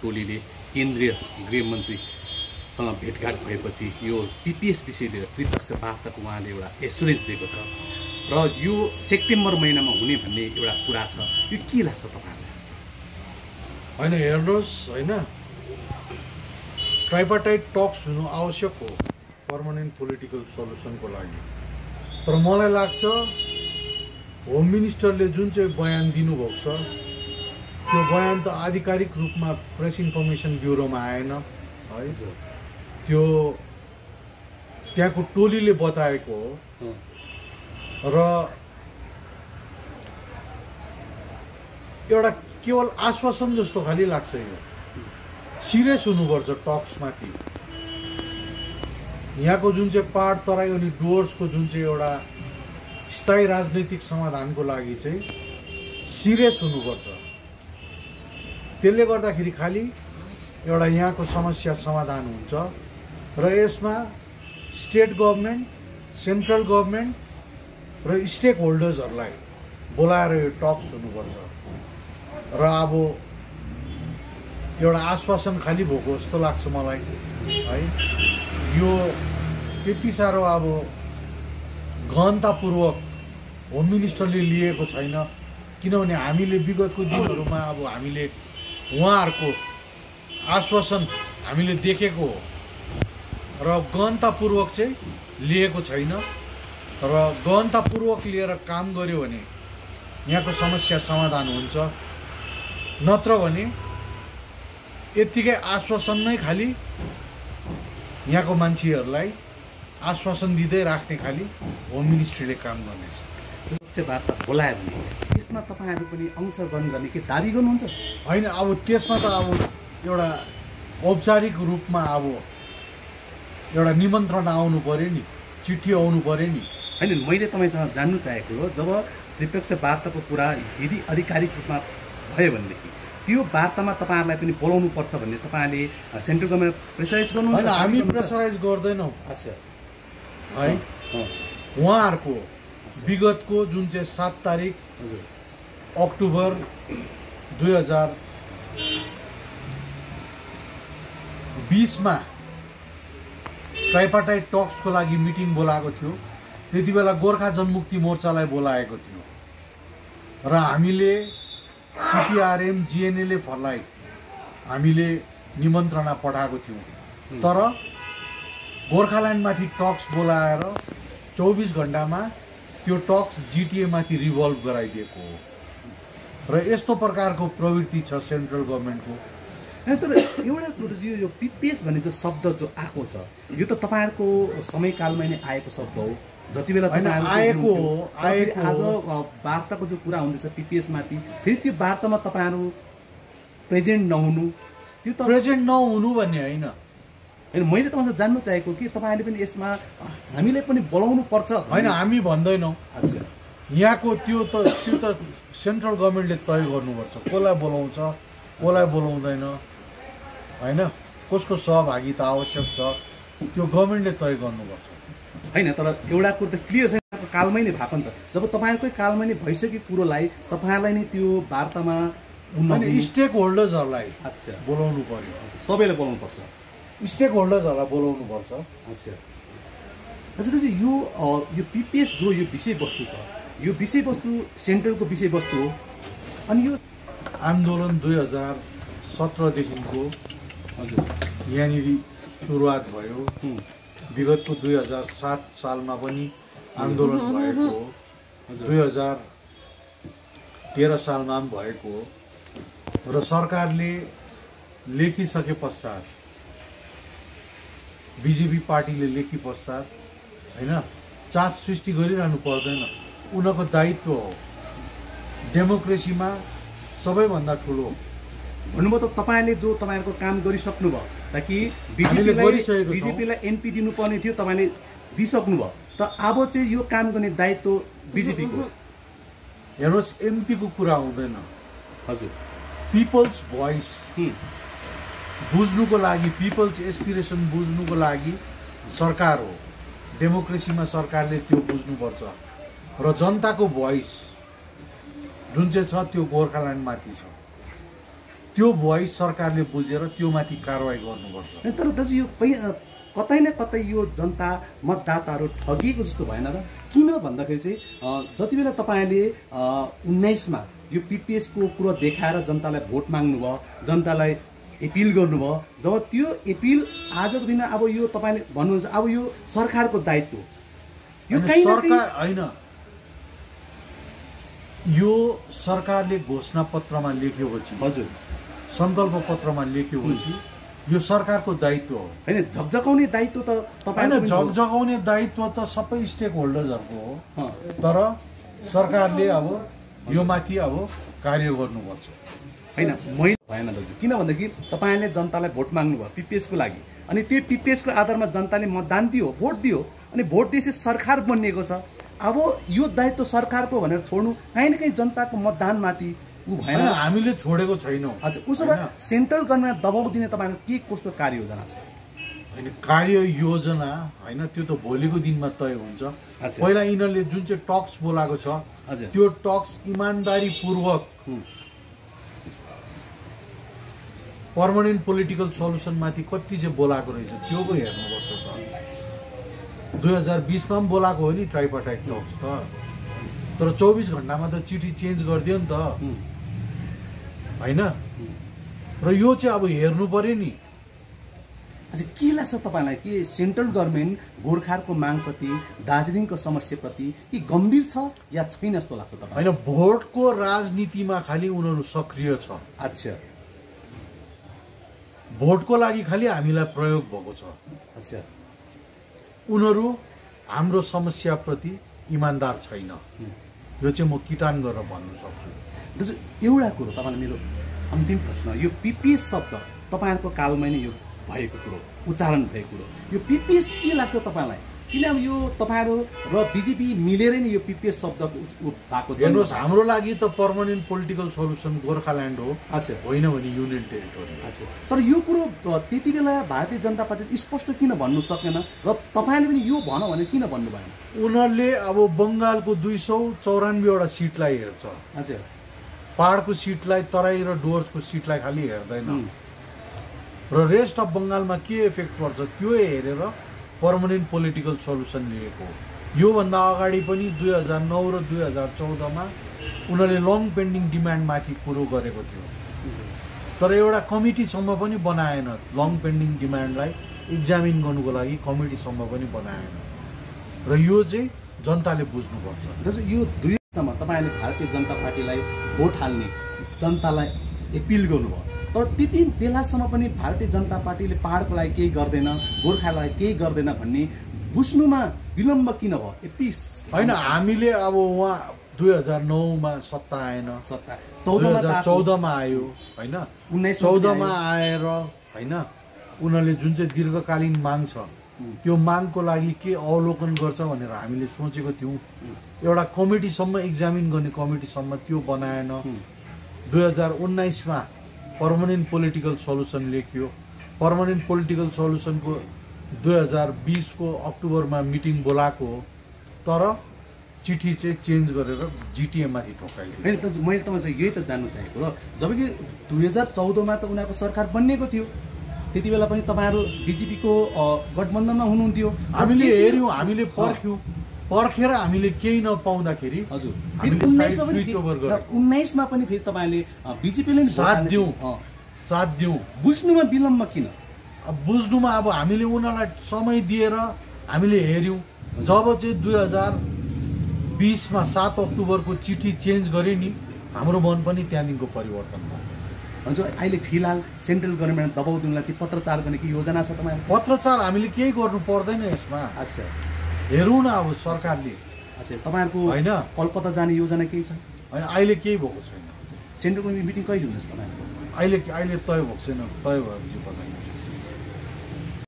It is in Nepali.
टोलीले केन्द्रीय गृहमन्त्रीसँग भेटघाट भएपछि यो पिपिएस विषय लिएर त्रिपक्षीय वार्ताको उहाँले एउटा एस्युरेन्स दिएको छ र यो सेप्टेम्बर महिनामा हुने भन्ने एउटा कुरा छ। यो के लाग्छ तपाईँलाई? होइन, हेर्नुहोस्, होइन, ट्राइपार्टाइट टक्स हुनु आवश्यक हो पर्मानेन्ट पोलिटिकल सल्युसनको लागि। तर मलाई लाग्छ होम मिनिस्टरले जुन चाहिँ बयान दिनुभएको छ त्यो बयान त आधिकारिक रूपमा प्रेस इन्फर्मेसन ब्युरोमा आएन है, त्यो त्यहाँको टोलीले बताएको हो र एउटा केवल आश्वासन जस्तो खालि लाग्छ। यो सिरियस हुनुपर्छ टक्समाथि। यहाँको जुन चाहिँ पाहाड तराई अनि डुवर्सको जुन चाहिँ एउटा स्थायी राजनैतिक समाधानको लागि चाहिँ सिरियस हुनुपर्छ। त्यसले गर्दाखेरि खालि एउटा यहाँको समस्या समाधान हुन्छ र यसमा स्टेट गभर्नमेन्ट, सेन्ट्रल गभर्नमेन्ट र स्टेक होल्डर्सहरूलाई बोलाएर यो टक्स हुनुपर्छ र अब एउटा आश्वासन खालि भएको जस्तो लाग्छ मलाई है। यो त्यति साह्रो अब गहनतापूर्वक होम मिनिस्टरले लिएको छैन, किनभने हामीले विगतको दिनहरूमा अब हामीले उहाँहरूको आश्वासन हामीले देखेको हो र गहनतापूर्वक चाहिँ लिएको छैन र गहनतापूर्वक लिएर काम गर्यो भने यहाँको समस्या समाधान हुन्छ, नत्र भने यत्तिकै आश्वासन नै खालि यहाँको मान्छेहरूलाई आश्वासन दिँदै राख्ने खालि होम मिनिस्ट्रीले काम गर्नेछ। त्रिपक्षीय वार्ता बोलायो भने त्यसमा तपाईँहरू पनि अंशग्रहण गर्ने के दाबी गर्नुहुन्छ? होइन, अब त्यसमा त अब एउटा औपचारिक रूपमा अब एउटा निमन्त्रणा आउनु पर्यो नि, चिठी आउनु पर्यो नि। होइन, मैले तपाईँसँग जान्नु चाहेको हो, जब त्रिपक्षीय वार्ताको कुरा यदि आधिकारिक रूपमा भयो भनेदेखि त्यो वार्तामा तपाईँहरूलाई पनि बोलाउनु पर्छ भन्ने तपाईँले सेन्ट्रल गभर्नमेन्ट प्रेसराइज गर्नुहुन्छ? हामी प्रेसराइज गर्दैनौँ। अच्छा है, उहाँहरूको विगतको जुन चाहिँ 7 तारिक अक्टोबर 2020मा ट्राइपार्टाइट टक्सको लागि मिटिङ बोलाएको थियो, त्यति बेला गोर्खा जनमुक्ति मोर्चालाई बोलाएको थियो र हामीले सिपिआरएम जिएनएलएफहरूलाई हामीले निमन्त्रणा पठाएको थियौँ। तर गोर्खाल्यान्डमाथि टक्स बोलाएर 24 घण्टामा त्यो टक्स जिटिए माथि रिभल्भ गराइदिएको हो र यस्तो प्रकारको प्रवृत्ति छ सेन्ट्रल गभर्नमेन्टको। तर एउटा कुरो चाहिँ यो पिपिएस भन्ने जो शब्द जो आएको छ यो त तपाईँहरूको समयकालमा नै आएको शब्द हो, जति बेला आएको आज वार्ताको जो कुरा हुँदैछ पिपिएस माथि, फेरि त्यो वार्तामा तपाईँहरू प्रेजेन्ट नहुनु, त्यो त प्रेजेन्ट नहुनु भन्ने होइन। होइन, मैले तपाईँसँग जान्नु चाहेको कि तपाईँहरूले पनि यसमा हामीलाई पनि बोलाउनु पर्छ। होइन, हामी भन्दैनौँ। अच्छा, यहाँको त्यो त सेन्ट्रल गभर्नमेन्टले तय गर्नुपर्छ कसलाई बोलाउँछ कसलाई बोलाउँदैन, होइन, कसको सहभागिता आवश्यक छ त्यो गभर्नमेन्टले तय गर्नुपर्छ। होइन, तर एउटा कुरो त क्लियर छैन, कालमै नै भएको नि त। जब तपाईँहरूकै कालमै नै भइसकेको कुरोलाई तपाईँहरूलाई नै त्यो वार्तामा स्टेक होल्डर्सहरूलाई अच्छा बोलाउनु पर्यो, सबैलाई बोलाउनु पर्छ, स्टेक होल्डर्सहरूलाई बोलाउनु पर्छ। अच्छा, हजुर, यो पिपिएस जो यो विषयवस्तु छ, यो विषयवस्तु सेन्ट्रलको विषयवस्तु हो अनि यो आन्दोलन 2017देखिको हजुर यहाँनिर सुरुवात भयो। विगतको 2007 सालमा पनि आन्दोलन भएको हो, 2013 सालमा पनि भएको हो र सरकारले लेखिसके पश्चात, बिजेपी पार्टीले लेखी पश्चात होइन चाप सृष्टि गरिरहनु पर्दैन, उनीहरूको दायित्व हो। डेमोक्रेसीमा सबैभन्दा ठुलो भन्नुभयो त तपाईँले जो तपाईँहरूको काम गरिसक्नुभयो, ताकि बिजेपीलाई एनपी दिनुपर्ने थियो तपाईँले दिइसक्नुभयो, तर अब चाहिँ यो काम गर्ने दायित्व बिजेपीको। हेर्नुहोस्, एमपीको कुरा हुँदैन, हजुर, पिपल्स भोइस बुझ्नुको लागि, पिपल्स एस्पिरेसन बुझ्नुको लागि सरकार हो। डेमोक्रेसीमा सरकारले त्यो बुझ्नुपर्छ र जनताको भोइस जुन चाहिँ छ त्यो गोर्खाल्यान्डमाथि छ। त्यो भोइस सरकारले बुझेर त्यो माथि कारवाही गर्नुपर्छ। तर दाजु यो कतै न कतै यो जनता मतदाताहरू ठगिएको जस्तो भएन र? किन भन्दाखेरि चाहिँ जति बेला तपाईँले 19मा यो पिपिएसको कुरो देखाएर जनतालाई भोट माग्नुभयो, जनतालाई एपिल गर्नुभयो, जब त्यो एपिल आजको दिन अब यो तपाईँले भन्नुहुन्छ अब यो सरकारको दायित्व, यो सरकार होइन, यो सरकारले घोषणा पत्रमा लेखेपछि, हजुर सङ्कल्प पत्रमा लेखेपछि यो सरकारको दायित्व हो होइन। झकझकाउने दायित्व त होइन, झकझकाउने दायित्व त सबै स्टेक होल्डर्सहरूको हो, तर सरकारले अब यो माथि अब कार्य गर्नुपर्छ होइन। मैले भएन दाजु, किन भन्दाखेरि तपाईँले जनतालाई भोट माग्नुभयो पिपिएसको लागि, अनि त्यो पिपिएसको आधारमा जनताले मतदान दियो, भोट दियो, अनि भोट दिएपछि सरकार बनिएको छ। अब यो दायित्व सरकारको भनेर छोड्नु काहीँ न काहीँ जनताको मतदानमाथि ऊ भएन। हामीले छोडेको छैनौँ। हजुर, उसो भए सेन्ट्रल गभर्मेन्टलाई दबाउ दिने तपाईँको के कस्तो कार्ययोजना छ? होइन, कार्ययोजना होइन, त्यो त भोलिको दिनमा तय हुन्छ। पहिला यिनीहरूले जुन चाहिँ टक्स बोलाएको छ त्यो टक्स इमान्दारीपूर्वक पर्मानेन्ट पोलिटिकल सल्युसन माथि कति चाहिँ बोलाएको रहेछ त्यो पो हेर्नुपर्छ त। 2020मा पनि बोलाएको हो नि ट्राइपार्टाइट टक्स त, तर 24 घण्टामा त चिठी चेन्ज गरिदियो नि त होइन। र यो चाहिँ अब हेर्नु पर्यो नि। के लाग्छ तपाईँलाई कि सेन्ट्रल गभर्मेन्ट गोर्खाहरूको मागप्रति, दार्जिलिङको समस्याप्रति कि गम्भीर छ या छैन जस्तो लाग्छ तपाईँ? होइन, भोटको राजनीतिमा खालि उनीहरू सक्रिय छ। अच्छा, भोटको लागि खालि हामीलाई प्रयोग भएको छ। अच्छा, उनीहरू हाम्रो समस्याप्रति इमान्दार छैन। यो चाहिँ म किटान गरेर भन्न सक्छु। दाजु एउटा कुरो तपाईँलाई मेरो अन्तिम प्रश्न, यो पिपिएस शब्द तपाईँहरूको कालमै नै यो भएको कुरो, उच्चारण भएको कुरो, यो पिपिएस के लाग्छ तपाईँलाई? किन अब यो तपाईँहरू र बिजेपी मिलेरै नै यो पिपिएस शब्दको भएको? हेर्नुहोस्, हाम्रो लागि त पर्मानेन्ट पोलिटिकल सल्युसन गोर्खाल्यान्ड हो। अच्छा, होइन भने युनियन टेरिटोरी। अच्छा, तर यो कुरो त्यति बेला भारतीय जनता पार्टीले स्पष्ट किन भन्नु सकेन र तपाईँले पनि यो भनौँ भने किन भन्नु भएन? उनीहरूले अब बङ्गालको 294वटा सिटलाई हेर्छ। अच्छा, पहाडको सिटलाई, तराई र डुवर्सको सिटलाई खालि हेर्दैन र रेस्ट अफ बङ्गालमा के इफेक्ट पर्छ त्यो हेरेर पर्मानेन्ट पोलिटिकल सल्युसन लिएको। योभन्दा अगाडि पनि 2009 र 2014मा उनीहरूले लङ पेन्डिङ डिमान्डमाथि कुरो गरेको थियो, तर एउटा कमिटीसम्म पनि बनाएन। लङ पेन्डिङ डिमान्डलाई इक्जामिन गर्नुको लागि कमिटीसम्म पनि बनाएन र यो चाहिँ जनताले बुझ्नुपर्छ। दाजु यो 2सम्म तपाईँले भारतीय जनता पार्टीलाई भोट हाल्ने जनतालाई एपिल गर्नुभयो, तर त्यति बेलासम्म पनि भारतीय जनता पार्टीले पहाडको लागि केही गर्दैन, गोर्खालाई केही गर्दैन भन्ने बुझ्नुमा विलम्ब किन भयो? यति होइन, हामीले अब उहाँ 2009मा सत्ता आएन, 2014मा आयो होइन, 2014मा आएर होइन, उनीहरूले जुन चाहिँ दीर्घकालीन माग छ त्यो मागको लागि के अवलोकन गर्छ भनेर हामीले सोचेको थियौँ। एउटा कमिटीसम्म इक्जामिन गर्ने कमिटीसम्म त्यो बनाएन। 2019मा पर्मानेन्ट पोलिटिकल सल्युसन लेखियो। पर्मानेन्ट पोलिटिकल सल्युसनको 2020को अक्टोबरमा मिटिङ बोलाएको हो, तर चिठी चाहिँ चेन्ज गरेर जिटिएमाथि ठोकाइदियो। होइन, मैले तपाईँसँग यही त जान्नु चाहेको र जबकि 2014मा त उनीहरूको सरकार बनिएको थियो, त्यति बेला पनि तपाईँहरू बिजेपीको गठबन्धनमा हुनुहुन्थ्यो। हामीले हेऱ्यौँ, हामीले पर्खेर हामीले केही नपाउँदाखेरि हजुर 19मा पनि फेरि तपाईँले बिजेपीले साथ दिउँ। बुझ्नुमा विलम्ब किन? अब बुझ्नुमा अब हामीले उनीहरूलाई समय दिएर हामीले हेऱ्यौँ। जब चाहिँ 2020मा 7 अक्टोबरको चिठी चेन्ज गरे नि, हाम्रो मन पनि त्यहाँदेखिको परिवर्तन भयो। हजुर, अहिले फिलहाल सेन्ट्रल गभर्मेन्ट दबाउ दिनलाई त्यो पत्रचार गर्ने के योजना छ तपाईँको? पत्रचार हामीले केही गर्नु पर्दैन यसमा। अच्छा, हेरौँ न अब सरकारले। अच्छा, तपाईँहरूको होइन कलकत्ता जाने योजना केही छ? होइन, अहिले केही भएको छैन। सेन्ट्रल गभर्मेन्ट मिटिङ कहिले हुँदैछ तपाईँको? अहिले तय भएको छैन, तय भएपछि बताइन्छ।